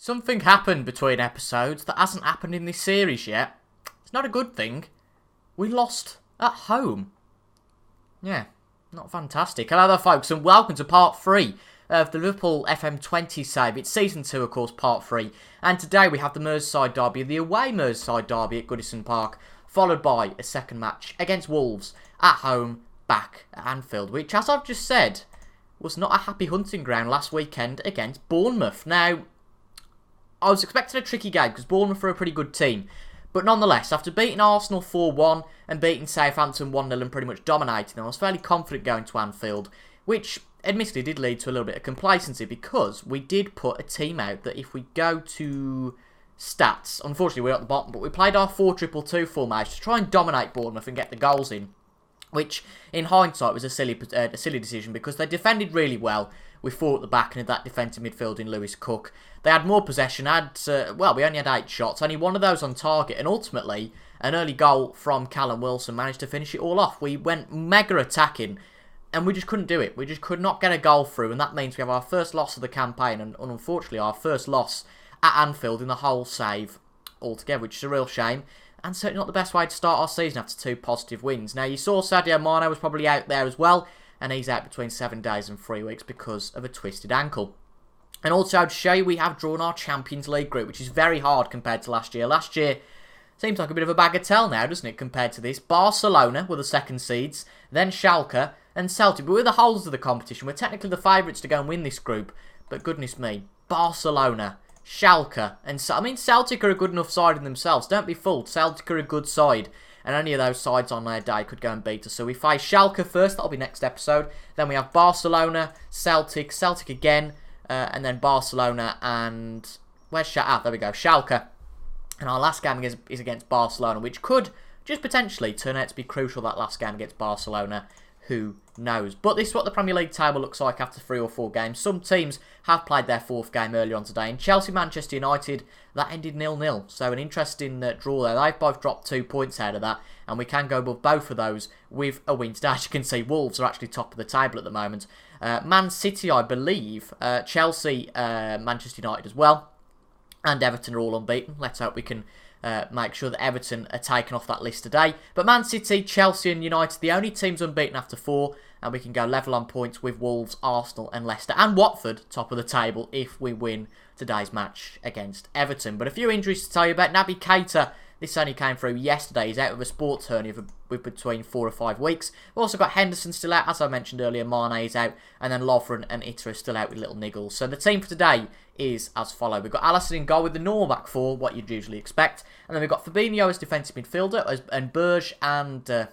Something happened between episodes that hasn't happened in this series yet. It's not a good thing. We lost at home. Yeah, not fantastic. Hello there, folks, and welcome to part 3 of the Liverpool FM20 save. It's season 2, of course, part 3. And today we have the Merseyside derby, the away Merseyside derby at Goodison Park, followed by a second match against Wolves at home back at Anfield, which, as I've just said, was not a happy hunting ground last weekend against Bournemouth. Now, I was expecting a tricky game because Bournemouth are a pretty good team. But nonetheless, after beating Arsenal 4-1 and beating Southampton 1-0 and pretty much dominating them, I was fairly confident going to Anfield, which admittedly did lead to a little bit of complacency because we did put a team out that if we go to stats, unfortunately we're at the bottom, but we played our 4-2-2 formation to try and dominate Bournemouth and get the goals in, which in hindsight was a silly decision because they defended really well with 4 at the back and had that defensive midfield in Lewis Cook. They had more possession, we only had 8 shots, only one of those on target, and ultimately an early goal from Callum Wilson managed to finish it all off. We went mega attacking and we just couldn't do it. We just could not get a goal through, and that means we have our first loss of the campaign and unfortunately our first loss at Anfield in the whole save altogether, which is a real shame. And certainly not the best way to start our season after 2 positive wins. Now, you saw Sadio Mane was probably out there as well, and he's out between 7 days and 3 weeks because of a twisted ankle. And also, to show you, we have drawn our Champions League group, which is very hard compared to last year. Last year seems like a bit of a bagatelle now, doesn't it, compared to this. Barcelona were the second seeds, then Schalke and Celtic. But we're the holders of the competition. We're technically the favourites to go and win this group. But goodness me, Barcelona, Schalke, and Celtic are a good enough side in themselves. Don't be fooled. Celtic are a good side, and any of those sides on their day could go and beat us. So we face Schalke first. That'll be next episode. Then we have Barcelona, Celtic again, and then Barcelona and where's Schalke? There we go, Schalke. And our last game is against Barcelona, which could just potentially turn out to be crucial. That last game against Barcelona. Who knows? But this is what the Premier League table looks like after 3 or 4 games. Some teams have played their 4th game earlier on today. In Chelsea, Manchester United, that ended 0-0. So an interesting draw there. They've both dropped 2 points out of that. And we can go above both of those with a win today. As you can see, Wolves are actually top of the table at the moment. Man City, I believe. Chelsea, Manchester United as well. And Everton are all unbeaten. Let's hope we can make sure that Everton are taken off that list today. But Man City, Chelsea and United, the only teams unbeaten after 4, and we can go level on points with Wolves, Arsenal and Leicester and Watford, top of the table, if we win today's match against Everton. But a few injuries to tell you about. Naby Keita, this only came through yesterday. He's out with a sports hernia with between 4 or 5 weeks. We've also got Henderson still out, as I mentioned earlier. Mane is out, and then Lovren and Ita are still out with little niggles. So the team for today is as follows. We've got Alisson in goal with the normal back 4, what you'd usually expect. And then we've got Fabinho as defensive midfielder, and Berge and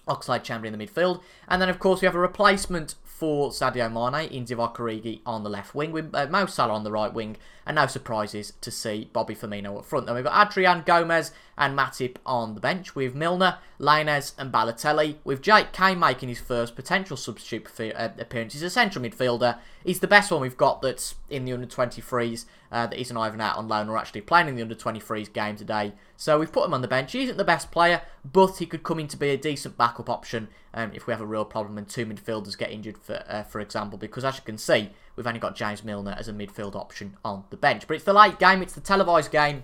Oxlade-Chamberlain in the midfield. And then, of course, we have a replacement for Sadio Mane in Divock Origi on the left wing, with Mo Salah on the right wing, and no surprises to see Bobby Firmino up front. Then we've got Adrian Gomez and Matip on the bench, with Milner, Lainez and Balotelli, with Jake Kane making his first potential substitute appearance. He's a central midfielder. He's the best one we've got that's in the under-23s, that isn't either out on loan or actually playing in the under-23s game today. So we've put him on the bench. He isn't the best player, but he could come in to be a decent backup option if we have a real problem and 2 midfielders get injured, for example, because as you can see, we've only got James Milner as a midfield option on the bench. But it's the late game, it's the televised game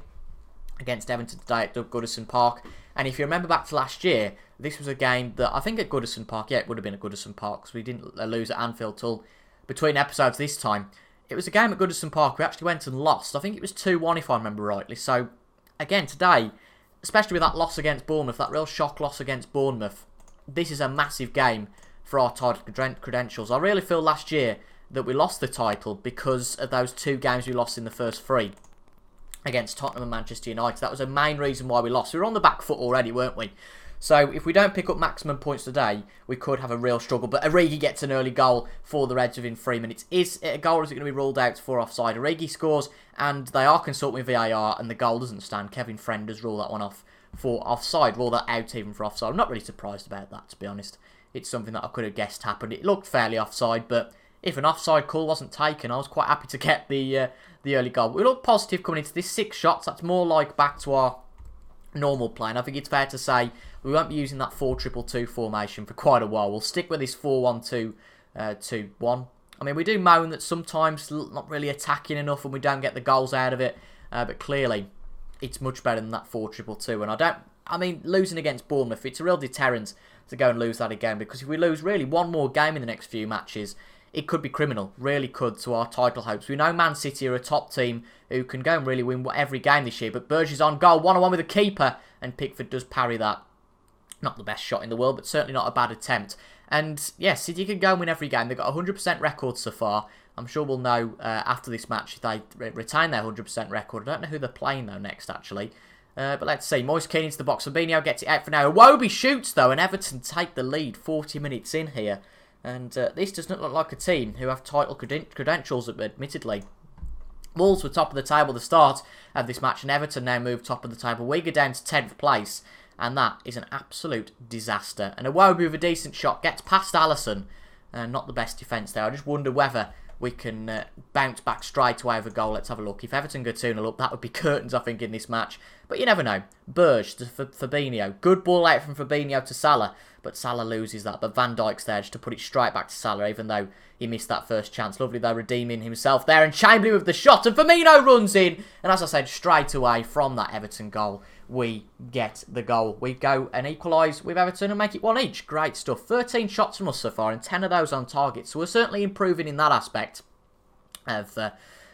against Everton today at Goodison Park. And if you remember back to last year, this was a game that I think at Goodison Park, yeah, it would have been at Goodison Park because we didn't lose at Anfield till between episodes this time. It was a game at Goodison Park we actually went and lost. I think it was 2-1 if I remember rightly. So, again, today, especially with that loss against Bournemouth, that real shock loss against Bournemouth, this is a massive game for our title credentials. I really feel last year that we lost the title because of those 2 games we lost in the first 3 against Tottenham and Manchester United. That was a main reason why we lost. We were on the back foot already, weren't we? So if we don't pick up maximum points today, we could have a real struggle. But Origi gets an early goal for the Reds within 3 minutes. Is it a goal or is it going to be ruled out for offside? Origi scores and they are consulting with VAR and the goal doesn't stand. Kevin Friend has ruled that one off for offside. Ruled that out even for offside. I'm not really surprised about that, to be honest. It's something that I could have guessed happened. It looked fairly offside, but if an offside call wasn't taken, I was quite happy to get the early goal. We look positive coming into this. 6 shots. That's more like back to our normal play. And I think it's fair to say we won't be using that 4-2-2 formation for quite a while. We'll stick with this 4-1-2-1. I mean, we do moan that sometimes not really attacking enough and we don't get the goals out of it. But clearly, it's much better than that 4-2-2. And I mean, losing against Bournemouth, it's a real deterrent to go and lose that again. Because if we lose really one more game in the next few matches, it could be criminal. Really could to our title hopes. We know Man City are a top team who can go and really win every game this year. But Burge is on goal, 1-on-1 with the keeper. And Pickford does parry that. Not the best shot in the world, but certainly not a bad attempt. And yeah, City can go and win every game. They've got a 100% record so far. I'm sure we'll know after this match if they retain their 100% record. I don't know who they're playing though next actually. But let's see. Moise Keane into the box. Fabinho gets it out for now. Iwobi shoots though, and Everton take the lead 40 minutes in here. And this does not look like a team who have title credentials, admittedly. Wolves were top of the table at the start of this match, and Everton now move top of the table. We go down to 10th place. And that is an absolute disaster. And Iwobi with a decent shot gets past Alisson. Not the best defence there. I just wonder whether we can bounce back straight away with a goal. Let's have a look. If Everton go 2-0 up, that would be curtains, I think, in this match. But you never know. Burge to Fabinho. Good ball out from Fabinho to Salah. But Salah loses that. But Van Dijk's there just to put it straight back to Salah, even though he missed that first chance. Lovely, though, redeeming himself there. And Chamberlain with the shot. And Firmino runs in. And as I said, straight away from that Everton goal, we get the goal. We go and equalise with Everton and make it 1 each. Great stuff. 13 shots from us so far and 10 of those on target. So we're certainly improving in that aspect of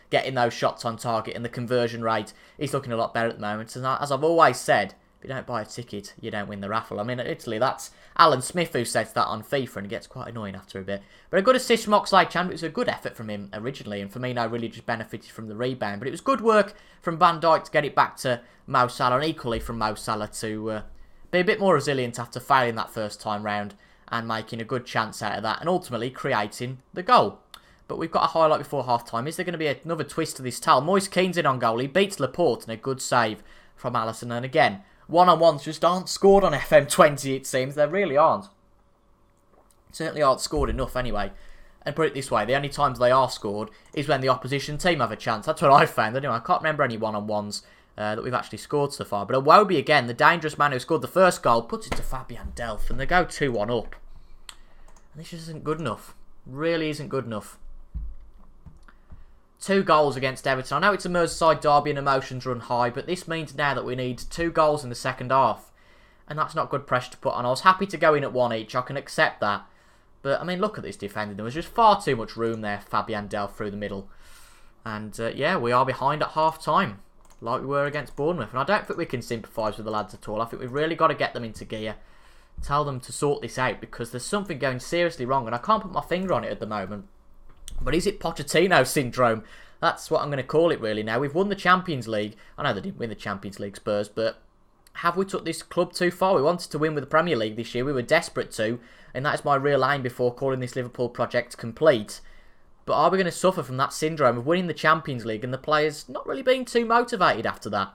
getting those shots on target, and the conversion rate is looking a lot better at the moment. And as I've always said, if you don't buy a ticket, you don't win the raffle. I mean, at Italy, that's Alan Smith who says that on FIFA, and it gets quite annoying after a bit. But a good assist from Oxlade-Chamberlain. It was a good effort from him originally, and Firmino really just benefited from the rebound. But it was good work from Van Dijk to get it back to Mo Salah, and equally from Mo Salah to be a bit more resilient after failing that first time round and making a good chance out of that, and ultimately creating the goal. But we've got a highlight before half-time. Is there going to be another twist to this tale? Moise Keane's in on goal. He beats Laporte, and a good save from Alisson. And again, one-on-ones just aren't scored on FM20, it seems. They really aren't. Certainly aren't scored enough anyway. And put it this way, the only times they are scored is when the opposition team have a chance. That's what I've found. Anyway, I can't remember any one-on-ones that we've actually scored so far. But Iwobi again, the dangerous man who scored the first goal, puts it to Fabian Delph, and they go 2-1 up. And this isn't good enough. Really isn't good enough. 2 goals against Everton. I know it's a Merseyside derby and emotions run high, but this means now that we need 2 goals in the second half. And that's not good pressure to put on. I was happy to go in at 1 each. I can accept that. But, I mean, look at this defending. There was just far too much room there for Fabian Delph through the middle. And, yeah, we are behind at half-time, like we were against Bournemouth. And I don't think we can sympathise with the lads at all. I think we've really got to get them into gear. Tell them to sort this out, because there's something going seriously wrong. And I can't put my finger on it at the moment. But is it Pochettino syndrome? That's what I'm going to call it really now. We've won the Champions League. I know they didn't win the Champions League, Spurs, but have we took this club too far? We wanted to win with the Premier League this year. We were desperate to, and that is my real aim before calling this Liverpool project complete. But are we going to suffer from that syndrome of winning the Champions League and the players not really being too motivated after that?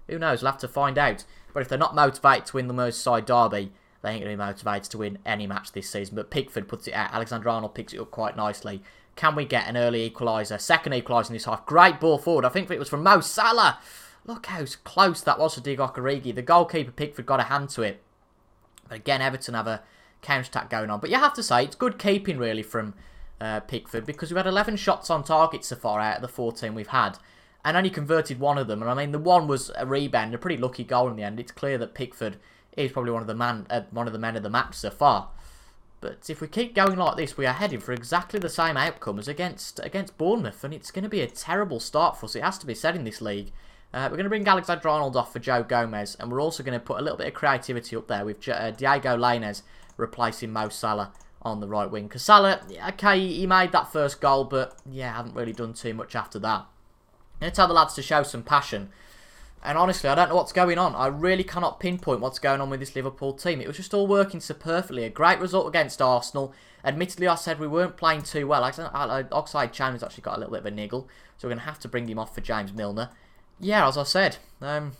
Who knows? We'll have to find out. But if they're not motivated to win the Merseyside derby, they ain't going to be motivated to win any match this season. But Pickford puts it out. Alexander-Arnold picks it up quite nicely. Can we get an early equaliser? Second equaliser in this half. Great ball forward. I think it was from Mo Salah. Look how close that was for Divock Origi. The goalkeeper, Pickford, got a hand to it. But again, Everton have a counter-attack going on. But you have to say, it's good keeping, really, from Pickford. Because we've had 11 shots on target so far out of the 14 we've had. And only converted 1 of them. And I mean, the one was a rebound. A pretty lucky goal in the end. It's clear that Pickford is probably one of the men of the match so far. But if we keep going like this, we are heading for exactly the same outcome as against Bournemouth. And it's going to be a terrible start for us. It has to be said in this league. We're going to bring Alexander-Arnold off for Joe Gomez. And we're also going to put a little bit of creativity up there with Diego Lainez replacing Mo Salah on the right wing. Because Salah, okay, he made that first goal. But, yeah, haven't really done too much after that. I'm going to tell the lads to show some passion. And honestly, I don't know what's going on. I really cannot pinpoint what's going on with this Liverpool team. It was just all working so perfectly. A great result against Arsenal. Admittedly, I said we weren't playing too well. Oxlade-Chamberlain's actually got a little bit of a niggle. So we're going to have to bring him off for James Milner. Yeah, as I said, I'm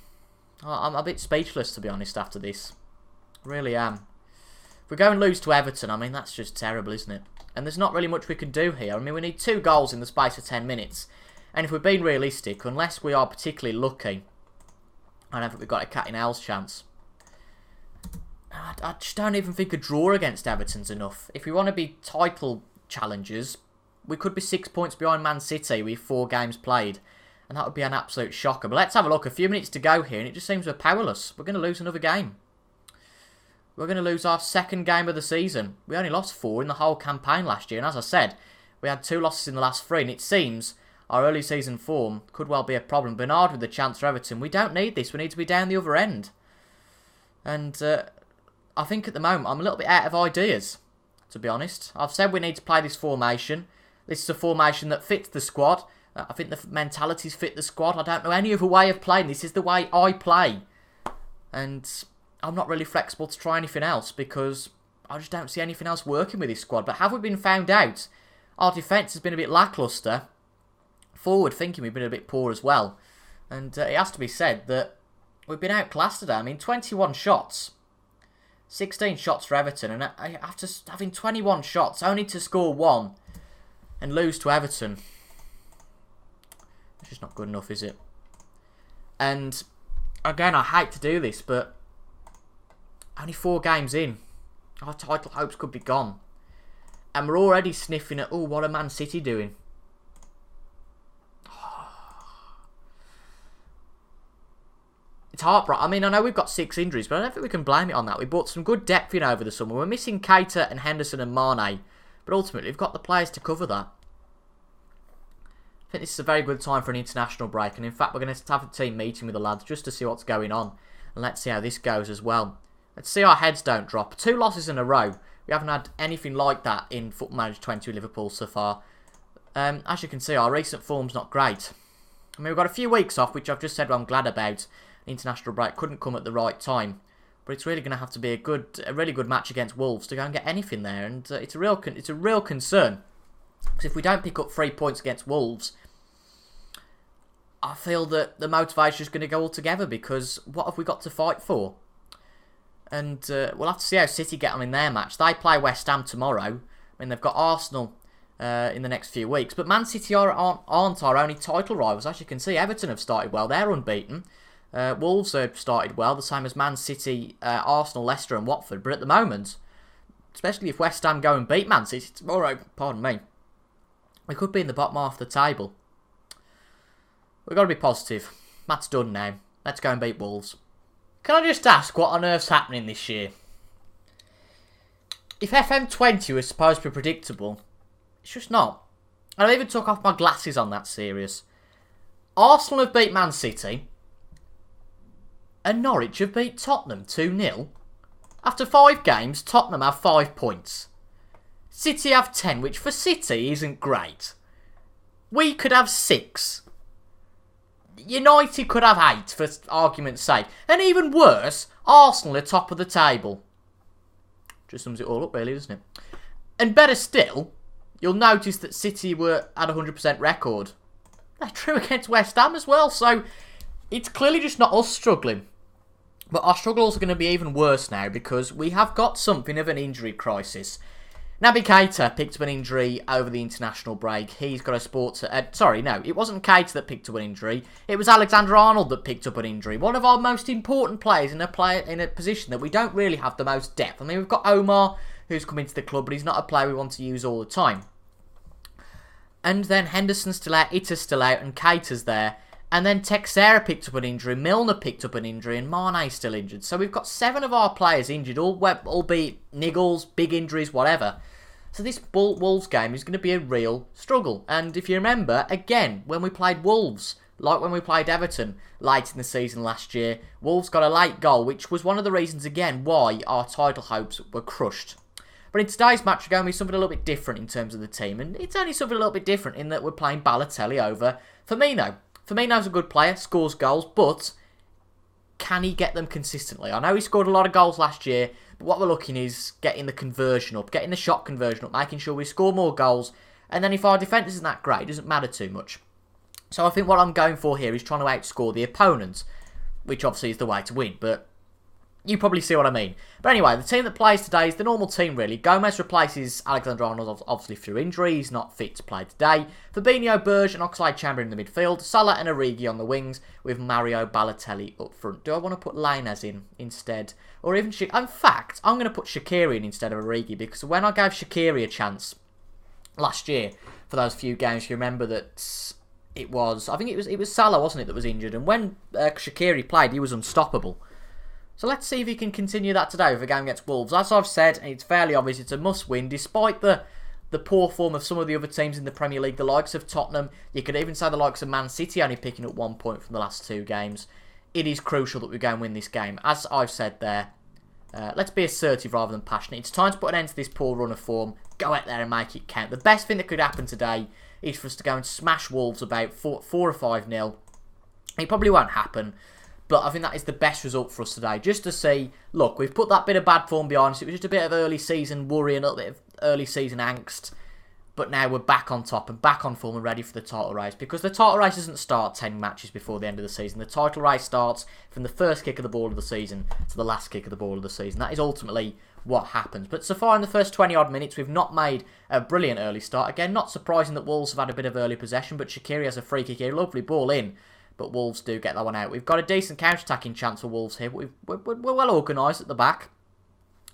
a bit speechless, to be honest, after this. Really am. If we go and lose to Everton, I mean, that's just terrible, isn't it? And there's not really much we can do here. I mean, we need 2 goals in the space of 10 minutes. And if we're being realistic, unless we are particularly lucky, I don't think we've got a cat in hell's chance. I just don't even think a draw against Everton's enough. If we want to be title challengers, we could be 6 points behind Man City with 4 games played. And that would be an absolute shocker. But let's have a look. A few minutes to go here, and it just seems we're powerless. We're going to lose another game. We're going to lose our second game of the season. We only lost 4 in the whole campaign last year. And as I said, we had 2 losses in the last 3. And it seems our early season form could well be a problem. Bernard with the chance for Everton. We don't need this. We need to be down the other end. And I think at the moment I'm a little bit out of ideas, to be honest. I've said we need to play this formation. This is a formation that fits the squad. I think the mentalities fit the squad. I don't know any other way of playing. This is the way I play. And I'm not really flexible to try anything else because I just don't see anything else working with this squad. But have we been found out? Our defence has been a bit lacklustre. Forward thinking we've been a bit poor as well. And it has to be said that we've been outclassed today. I mean, 21 shots. 16 shots for Everton. And after having 21 shots, only to score 1 and lose to Everton. It's just not good enough, is it? And again, I hate to do this, but only 4 games in, our title hopes could be gone. And we're already sniffing at, oh, what are Man City doing? It's heartbreaking. I mean, I know we've got 6 injuries, but I don't think we can blame it on that. We brought some good depth in over the summer. We're missing Keita and Henderson and Mane, but ultimately we've got the players to cover that. I think this is a very good time for an international break, and in fact we're going to have a team meeting with the lads just to see what's going on, and let's see how this goes as well. Let's see our heads don't drop. 2 losses in a row. We haven't had anything like that in Football Manager 20 with Liverpool so far. As you can see, our recent form's not great. I mean, we've got a few weeks off, which I've just said I'm glad about. The international break couldn't come at the right time, but it's really going to have to be a really good match against Wolves to go and get anything there, and it's a real concern. Because if we don't pick up 3 points against Wolves, I feel that the motivation is going to go all together, because what have we got to fight for? And we'll have to see how City get on in their match. They play West Ham tomorrow. I mean, they've got Arsenal in the next few weeks. But Man City aren't our only title rivals. As you can see, Everton have started well. They're unbeaten. Wolves have started well, the same as Man City, Arsenal, Leicester and Watford. But at the moment, especially if West Ham go and beat Man City tomorrow, pardon me, we could be in the bottom half of the table. We've got to be positive. Matt's done now. Let's go and beat Wolves. Can I just ask what on earth's happening this year? If FM20 was supposed to be predictable, it's just not. And I even took off my glasses on that series. Arsenal have beat Man City. And Norwich have beat Tottenham 2-0. After 5 games, Tottenham have 5 points. City have 10, which for City isn't great. We could have 6. United could have 8, for argument's sake. And even worse, Arsenal are top of the table. Just sums it all up, really, doesn't it? And better still, you'll notice that City were at 100% record. They drew against West Ham as well, so it's clearly just not us struggling. But our struggles are going to be even worse now, because we have got something of an injury crisis. Naby Keita picked up an injury over the international break. He's got a sports... sorry, no, it wasn't Keita that picked up an injury. It was Alexander-Arnold that picked up an injury. One of our most important players in a position that we don't really have the most depth. I mean, we've got Omar, who's come into the club, but he's not a player we want to use all the time. And then Henderson's still out, Ita's still out, and Keita's there. And then Texera picked up an injury, Milner picked up an injury, and Mane's still injured. So we've got 7 of our players injured, albeit niggles, big injuries, whatever. So this Wolves game is going to be a real struggle. And if you remember, again, when we played Wolves, like when we played Everton late in the season last year, Wolves got a late goal, which was one of the reasons, again, why our title hopes were crushed. But in today's match, we're going to be something a little bit different in terms of the team. And it's only something a little bit different in that we're playing Balotelli over Firmino. Firmino's a good player, scores goals, but can he get them consistently? I know he scored a lot of goals last year, but what we're looking is getting the conversion up, getting the shot conversion up, making sure we score more goals, and then if our defence isn't that great, it doesn't matter too much. So I think what I'm going for here is trying to outscore the opponent, which obviously is the way to win, but you probably see what I mean. But anyway, the team that plays today is the normal team, really. Gomez replaces Alexander-Arnold, obviously through injury. He's not fit to play today. Fabinho, Berge and Oxlade-Chamberlain in the midfield. Salah and Origi on the wings with Mario Balotelli up front. Do I want to put Lainez in instead? Or even... In fact, I'm going to put Shaqiri in instead of Origi, because when I gave Shaqiri a chance last year for those few games. You remember that it was Salah, wasn't it, that was injured, and when Shaqiri played, he was unstoppable. So let's see if he can continue that today with a game against Wolves. As I've said, and it's fairly obvious, it's a must-win, despite the poor form of some of the other teams in the Premier League, the likes of Tottenham. You could even say the likes of Man City only picking up 1 point from the last 2 games. It is crucial that we go and win this game. As I've said there, let's be assertive rather than passionate. It's time to put an end to this poor run of form. Go out there and make it count. The best thing that could happen today is for us to go and smash Wolves about 4 or 5-0. It probably won't happen, but I think that is the best result for us today. Just to see, look, we've put that bit of bad form behind us. It was just a bit of early season worry and a little bit of early season angst. But now we're back on top and back on form and ready for the title race. Because the title race doesn't start 10 matches before the end of the season. The title race starts from the first kick of the ball of the season to the last kick of the ball of the season. That is ultimately what happens. But so far in the first 20-odd minutes, we've not made a brilliant early start. Again, not surprising that Wolves have had a bit of early possession. But Shaqiri has a free kick here. Lovely ball in. But Wolves do get that one out. We've got a decent counter-attacking chance for Wolves here. But we're well organised at the back.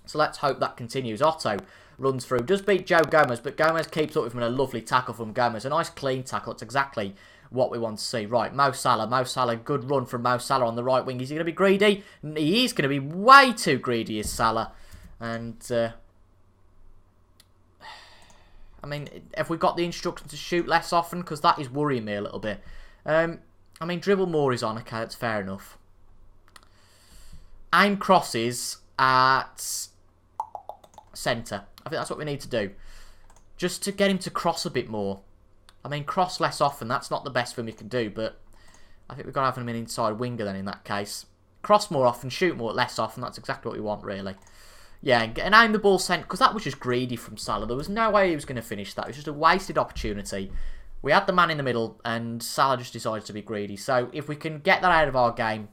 So let's hope that continues. Otto runs through. Does beat Joe Gomez, but Gomez keeps up with him, and a lovely tackle from Gomez. A nice clean tackle. It's exactly what we want to see. Right, Mo Salah. Mo Salah, good run from Mo Salah on the right wing. Is he going to be greedy? He is going to be way too greedy, is Salah. And, I mean, have we got the instruction to shoot less often? Because that is worrying me a little bit. I mean, dribble more is on. Okay, that's fair enough. Aim crosses at centre. I think that's what we need to do. Just to get him to cross a bit more. I mean, cross less often. That's not the best thing we can do, but I think we've got to have him an inside winger then in that case. Cross more often, shoot more less often. That's exactly what we want, really. Yeah, and aim the ball centre, because that was just greedy from Salah. There was no way he was going to finish that. It was just a wasted opportunity. We had the man in the middle, and Salah just decided to be greedy. So if we can get that out of our game,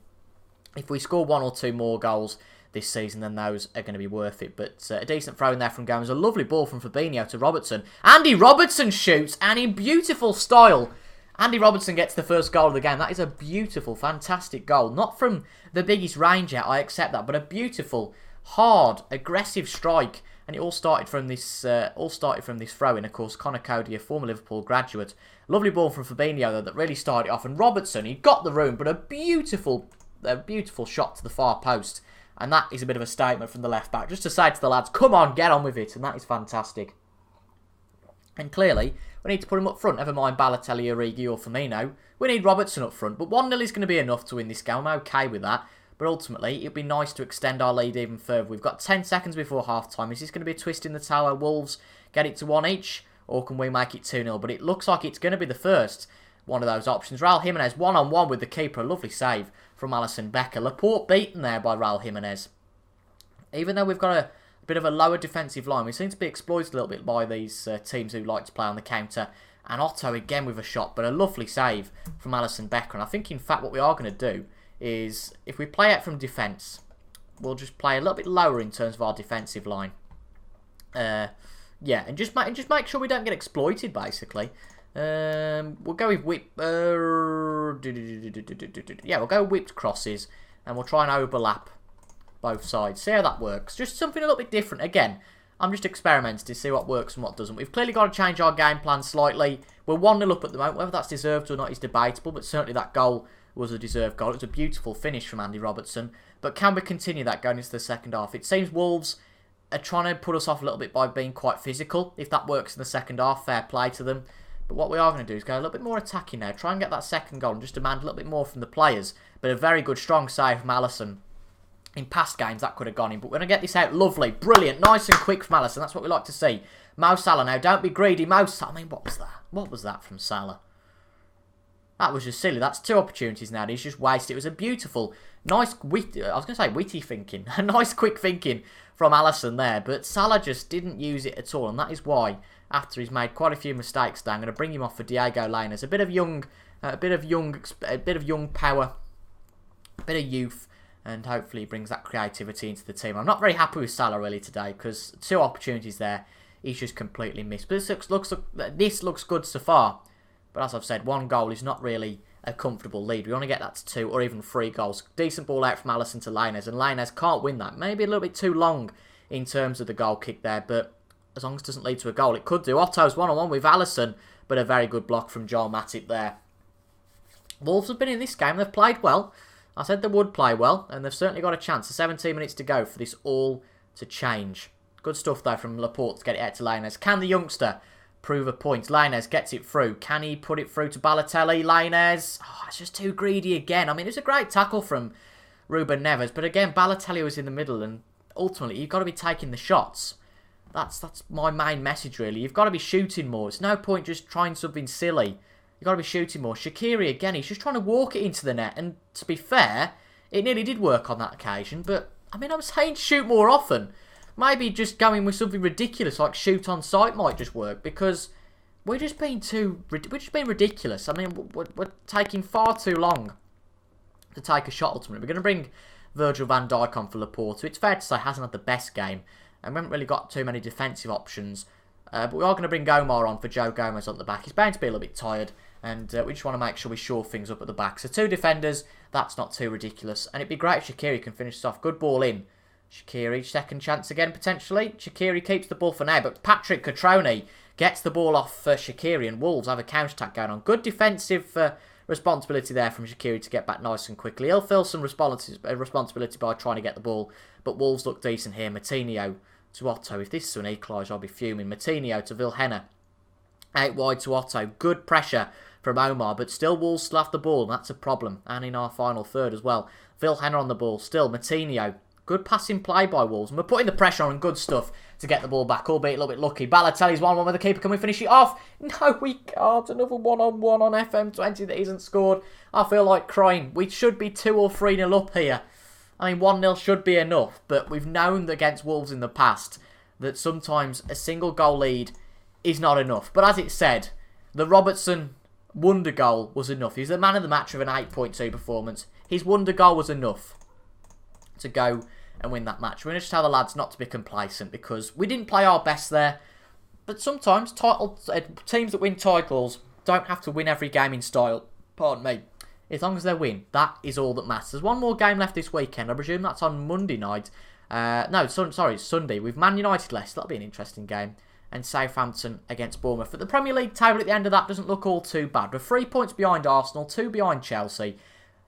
if we score 1 or 2 more goals this season, then those are going to be worth it. But a decent throw in there from Gomez. A lovely ball from Fabinho to Robertson. Andy Robertson shoots, and in beautiful style, Andy Robertson gets the first goal of the game. That is a beautiful, fantastic goal. Not from the biggest range yet, I accept that, but a beautiful, hard, aggressive strike. And it all started from this throw in, of course. Connor Cody, a former Liverpool graduate. Lovely ball from Fabinho though, that really started it off. And Robertson, he got the room, but a beautiful shot to the far post. And that is a bit of a statement from the left back, just to say to the lads, come on, get on with it. And that is fantastic. And clearly, we need to put him up front. Never mind Balotelli, Origi or Firmino. We need Robertson up front. But 1-0 is going to be enough to win this game. I'm okay with that. But ultimately, it'd be nice to extend our lead even further. We've got 10 seconds before half-time. Is this going to be a twist in the tower? Wolves get it to 1 each? Or can we make it 2-0? But it looks like it's going to be the first one of those options. Raul Jimenez, one-on-one with the keeper. A lovely save from Alisson Becker. Laporte beaten there by Raul Jimenez. Even though we've got a bit of a lower defensive line, we seem to be exploited a little bit by these teams who like to play on the counter. And Otto again with a shot, but a lovely save from Alisson Becker. And I think, in fact, what we are going to do is, if we play out from defence, we'll just play a little bit lower in terms of our defensive line. Yeah, and just make sure we don't get exploited, basically. We'll go with we'll go whipped crosses, and we'll try and overlap both sides. See how that works. Just something a little bit different. Again, I'm just experimenting to see what works and what doesn't. We've clearly got to change our game plan slightly. We're 1-0 up at the moment. Whether that's deserved or not is debatable, but certainly that goal was a deserved goal. It was a beautiful finish from Andy Robertson. But can we continue that going into the second half? It seems Wolves are trying to put us off a little bit by being quite physical. If that works in the second half, fair play to them. But what we are going to do is go a little bit more attacking now. Try and get that second goal and just demand a little bit more from the players. But a very good, strong save from Alisson. In past games, that could have gone in. But we're going to get this out. Lovely, brilliant, nice and quick from Alisson. That's what we like to see. Mo Salah now. Don't be greedy. Mo Salah. I mean, what was that? What was that from Salah? That was just silly. That's 2 opportunities now. He's just wasted. It was a beautiful, nice, witty thinking. A nice, quick thinking from Alisson there. But Salah just didn't use it at all. And that is why, after he's made quite a few mistakes there, I'm going to bring him off for Diego Lainez. A bit of young power, a bit of youth, and hopefully he brings that creativity into the team. I'm not very happy with Salah really today, because 2 opportunities there, he's just completely missed. But this looks good so far. But as I've said, 1 goal is not really a comfortable lead. We want to get that to 2 or even 3 goals. Decent ball out from Alisson to Lainez, and Lainez can't win that. Maybe a little bit too long in terms of the goal kick there, but as long as it doesn't lead to a goal. It could do. Otto's one-on-one with Alisson, but a very good block from Joel Matip there. Wolves have been in this game. They've played well. I said they would play well, and they've certainly got a chance. 17 minutes to go for this all to change. Good stuff, though, from Laporte to get it out to Lainez. Can the youngster prove a point? Lainez gets it through. Can he put it through to Balotelli? Lainez. Oh, it's just too greedy again. I mean, it was a great tackle from Ruben Neves, but again, Balotelli was in the middle, and ultimately, you've got to be taking the shots. That's my main message, really. You've got to be shooting more. It's no point just trying something silly. You've got to be shooting more. Shaqiri, again, he's just trying to walk it into the net. And to be fair, it nearly did work on that occasion. But, I mean, I'm saying shoot more often. Maybe just going with something ridiculous like shoot on sight might just work. Because we're just being ridiculous. I mean, we're taking far too long to take a shot ultimately. We're going to bring Virgil van Dijk on for Laporte, who it's fair to say hasn't had the best game. And we haven't really got too many defensive options. But we are going to bring Omar on for Joe Gomez on the back. He's bound to be a little bit tired. And we just want to make sure we shore things up at the back. So 2 defenders, that's not too ridiculous. And it'd be great if Shaqiri can finish this off. Good ball in. Shaqiri, second chance again potentially. Shaqiri keeps the ball for now. But Patrick Catroni gets the ball off for Shaqiri. And Wolves have a counter-attack going on. Good defensive responsibility there from Shaqiri to get back nice and quickly. He'll feel some responsibility by trying to get the ball. But Wolves look decent here. Matinho to Otto. If this is an equaliser, I'll be fuming. Matinho to Vilhena. Out wide to Otto. Good pressure from Omar, but still Wolves still have the ball, and that's a problem. And in our final third as well. Vilhena on the ball. Still, Matinho. Good passing play by Wolves. And we're putting the pressure on and good stuff to get the ball back, albeit a little bit lucky. Balotelli's 1-1 with the keeper. Can we finish it off? No, we can't. Another one-on-one on FM20 that isn't scored. I feel like crying. We should be 2 or 3-0 up here. I mean, 1-0 should be enough, but we've known against Wolves in the past that sometimes a single goal lead is not enough. But as it said, the Robertson wonder goal was enough. He's the man of the match with an 8.2 performance. His wonder goal was enough to go and win that match. We're going to just tell the lads not to be complacent because we didn't play our best there. But sometimes teams that win titles don't have to win every game in style. Pardon me. As long as they win, that is all that matters. There's one more game left this weekend. I presume that's on Monday night. It's Sunday. With Man United Leicester. That'll be an interesting game. And Southampton against Bournemouth. But the Premier League table at the end of that doesn't look all too bad. We're 3 points behind Arsenal, 2 behind Chelsea.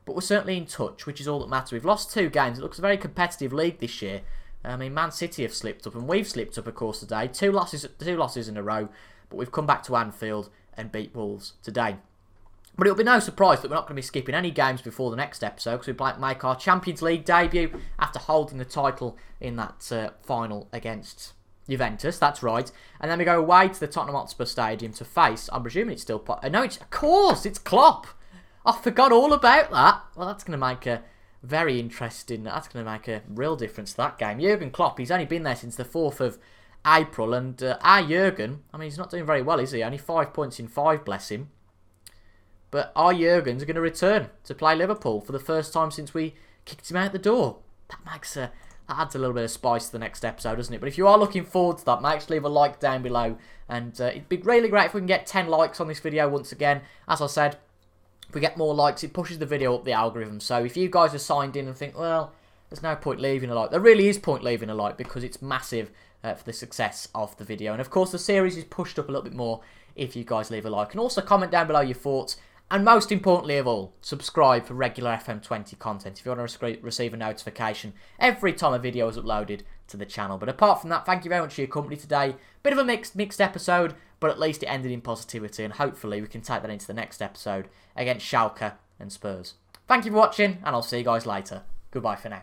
But we're certainly in touch, which is all that matters. We've lost 2 games. It looks a very competitive league this year. I mean, Man City have slipped up, and we've slipped up, of course, today. 2 losses in a row. But we've come back to Anfield and beat Wolves today. But it'll be no surprise that we're not going to be skipping any games before the next episode because we make our Champions League debut after holding the title in that final against Juventus. That's right. And then we go away to the Tottenham Hotspur Stadium to face, I'm presuming it's still... No, of course, it's Klopp. I forgot all about that. Well, that's going to make a very interesting... That's going to make a real difference to that game. Jurgen Klopp, he's only been there since the 4th of April. And our Jurgen, I mean, he's not doing very well, is he? Only 5 points in 5, bless him. But our Jurgen's going to return to play Liverpool for the first time since we kicked him out the door. That adds a little bit of spice to the next episode, doesn't it? But if you are looking forward to that, make sure to leave a like down below. And it'd be really great if we can get 10 likes on this video once again. As I said, if we get more likes, it pushes the video up the algorithm. So if you guys are signed in and think, well, there's no point leaving a like. There really is point leaving a like because it's massive for the success of the video. And of course, the series is pushed up a little bit more if you guys leave a like. And also comment down below your thoughts. And most importantly of all, subscribe for regular FM20 content if you want to receive a notification every time a video is uploaded to the channel. But apart from that, thank you very much for your company today. Bit of a mixed episode, but at least it ended in positivity. And hopefully we can take that into the next episode against Schalke and Spurs. Thank you for watching, and I'll see you guys later. Goodbye for now.